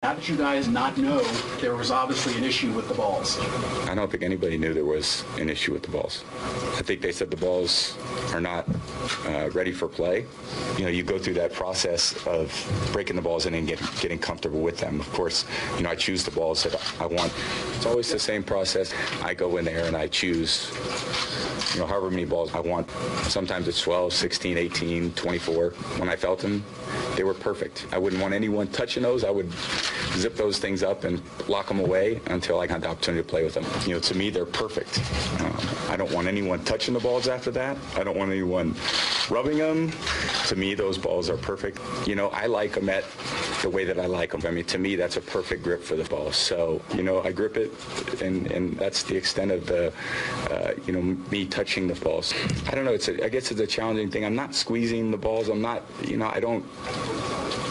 How did you guys not know there was obviously an issue with the balls? I don't think anybody knew there was an issue with the balls. I think they said the balls are not ready for play. You know, you go through that process of breaking the balls in and getting comfortable with them. Of course, you know, I choose the balls that I want. It's always the same process. I go in there and I choose, you know, however many balls I want. Sometimes it's 12, 16, 18, 24. When I felt them, they were perfect. I wouldn't want anyone touching those. I would zip those things up and lock them away until I got the opportunity to play with them. You know, to me, they're perfect. I don't want anyone touching the balls after that. I don't want anyone rubbing them. To me, those balls are perfect. You know, I like them at the way that I like them. I mean, to me, that's a perfect grip for the ball. So, you know, I grip it, and that's the extent of the, you know, me touching the balls. I don't know. I guess it's a challenging thing. I'm not squeezing the balls. I'm not, you know,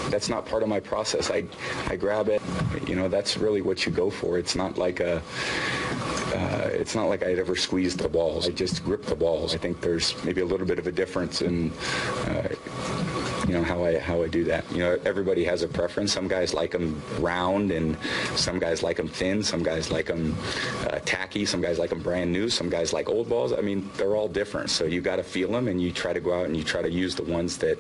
that's not part of my process. I grab it. You know, that's really what you go for. It's not like I'd ever squeezed the balls. I just grip the balls. I think there's maybe a little bit of a difference in, you know, how I do that. You know, everybody has a preference. Some guys like them round, and some guys like them thin. Some guys like them tacky. Some guys like them brand new. Some guys like old balls. I mean, they're all different. So you got to feel them, and you try to go out and you try to use the ones that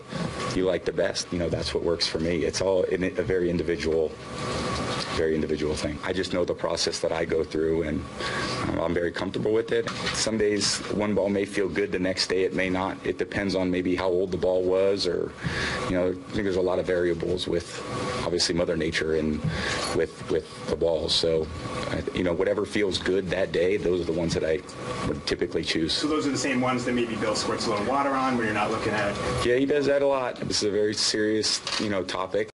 you like the best. You know, that's what works for me. It's all a very individual thing. I just know the process that I go through, and I'm very comfortable with it. Some days one ball may feel good, the next day it may not. It depends on maybe how old the ball was, or, you know, I think there's a lot of variables with, obviously, Mother Nature and with the balls. So, you know, whatever feels good that day, those are the ones that I would typically choose. So those are the same ones that maybe Bill squirts a little water on, where you're not looking at? Yeah, he does that a lot. This is a very serious, you know, topic.